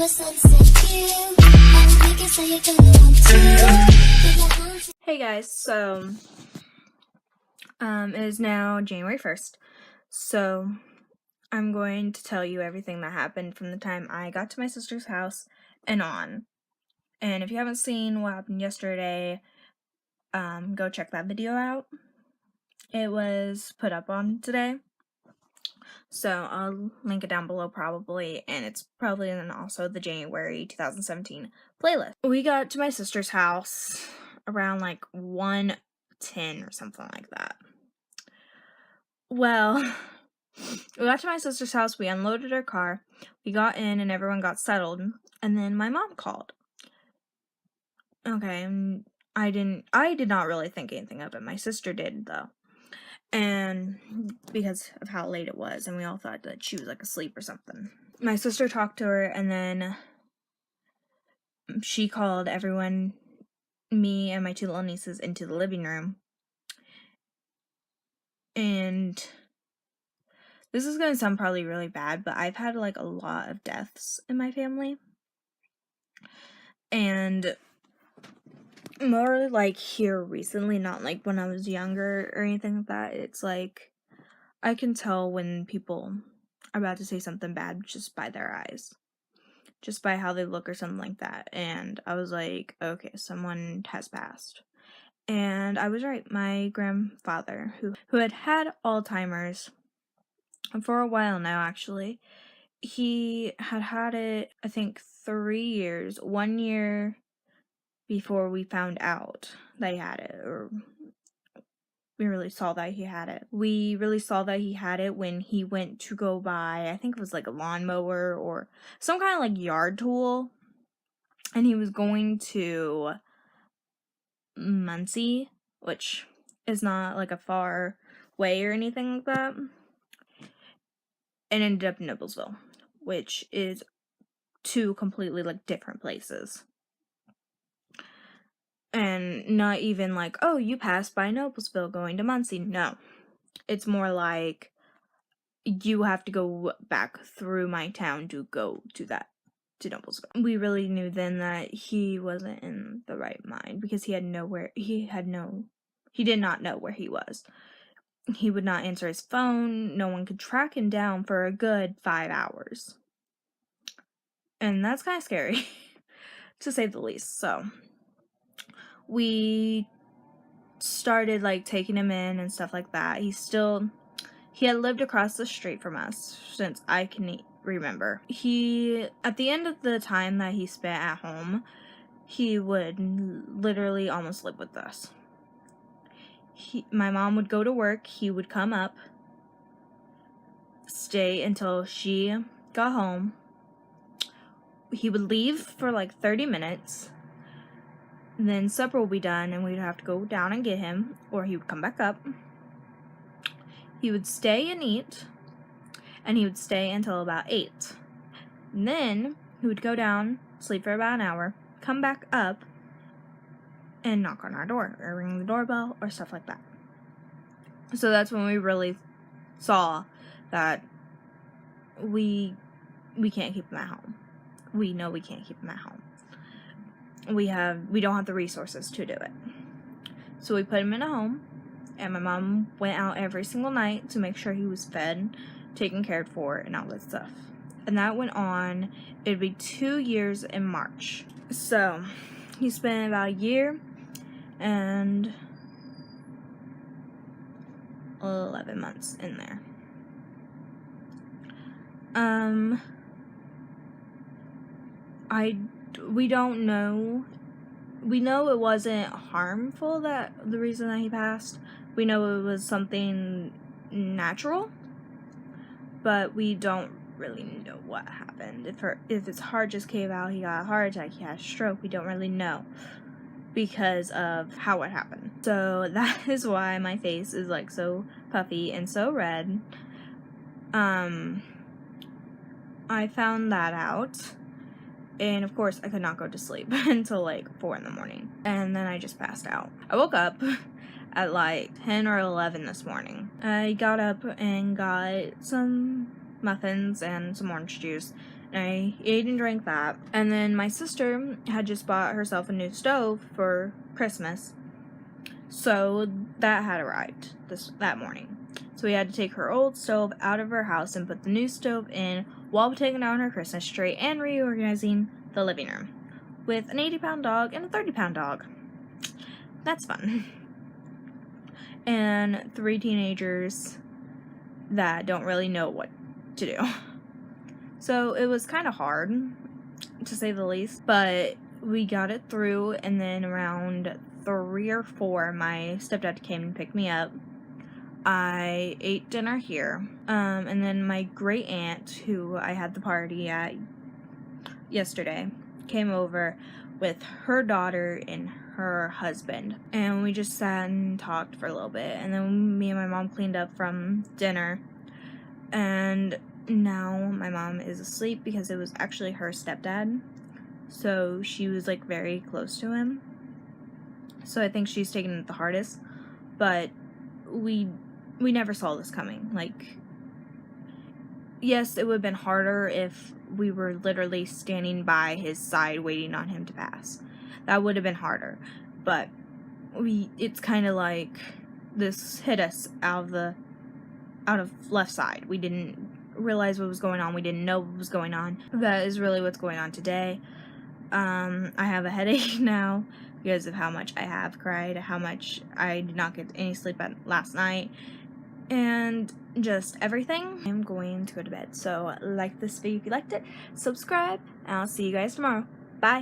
Hey guys, so it is now January 1st, so I'm going to tell you everything that happened from the time I got to my sister's house and on. And if you haven't seen what happened yesterday, go check that video out. It was put up on today, so I'll link it down below probably, and it's probably in also the January 2017 playlist. We got to my sister's house around like 1:10 or something like that. Well, we got to my sister's house, we unloaded her car, we got in and everyone got settled, and then my mom called. Okay, I did not really think anything of it. My sister did though. And because of how late it was, and we all thought that she was like asleep or something. My sister talked to her, and then she called everyone, me and my two little nieces, into the living room. And this is going to sound probably really bad, but I've had like a lot of deaths in my family. And more like here recently, not like when I was younger or anything like that. It's like I can tell when people are about to say something bad just by their eyes, just by how they look or something like that. And I was like, okay, someone has passed. And I was right. My grandfather, who had Alzheimer's for a while now, actually, he had it, I think, 3 years, 1 year before we found out that he had it, or we really saw that he had it. We really saw that he had it when he went to go buy, I think it was like a lawnmower or some kind of like yard tool, and he was going to Muncie, which is not like a far way or anything like that, and ended up in Noblesville, which is two completely like different places. And not even like, oh, you passed by Noblesville going to Muncie. No. It's more like you have to go back through my town to go to Noblesville. We really knew then that he wasn't in the right mind because he did not know where he was. He would not answer his phone. No one could track him down for a good 5 hours. And that's kind of scary, to say the least. So we started like taking him in and stuff like that. He had lived across the street from us since I can remember. At the end of the time that he spent at home, he would literally almost live with us. My mom would go to work, he would come up, stay until she got home. He would leave for like 30 minutes. Then supper will be done and we'd have to go down and get him, or he would come back up. He would stay and eat, and he would stay until about 8. And then he would go down, sleep for about an hour, come back up, and knock on our door, or ring the doorbell, or stuff like that. So that's when we really saw that we can't keep him at home. We know we can't keep him at home. We don't have the resources to do it. So we put him in a home, and my mom went out every single night to make sure he was fed, taken care for, and all that stuff. And that went on, it'd be 2 years in March. So he spent about a year and 11 months in there. We don't know. We know it wasn't harmful, that the reason that he passed. We know it was something natural, but we don't really know what happened. If his heart just came out, he got a heart attack, he had a stroke, we don't really know because of how it happened. So that is why my face is like so puffy and so red. I found that out. And of course, I could not go to sleep until like 4 in the morning. And then I just passed out. I woke up at like 10 or 11 this morning. I got up and got some muffins and some orange juice. And I ate and drank that. And then my sister had just bought herself a new stove for Christmas. So that had arrived that morning. So we had to take her old stove out of her house and put the new stove in while taking down her Christmas tree and reorganizing the living room with an 80-pound dog and a 30-pound dog. That's fun. And 3 teenagers that don't really know what to do. So it was kind of hard, to say the least, but we got it through. And then around 3 or 4, my stepdad came and picked me up. I ate dinner here, and then my great aunt, who I had the party at yesterday, came over with her daughter and her husband, and we just sat and talked for a little bit. And then me and my mom cleaned up from dinner, and now my mom is asleep because it was actually her stepdad, so she was like very close to him, so I think she's taken it the hardest. But we never saw this coming. Like, yes, it would have been harder if we were literally standing by his side waiting on him to pass. That would have been harder. But it's kind of like this hit us out of left side. We didn't realize what was going on. We didn't know what was going on. That is really what's going on today. I have a headache now because of how much I have cried, how much I did not get any sleep last night, and just everything. I'm going to go to bed. So like this video if you liked it, subscribe, and I'll see you guys tomorrow. Bye.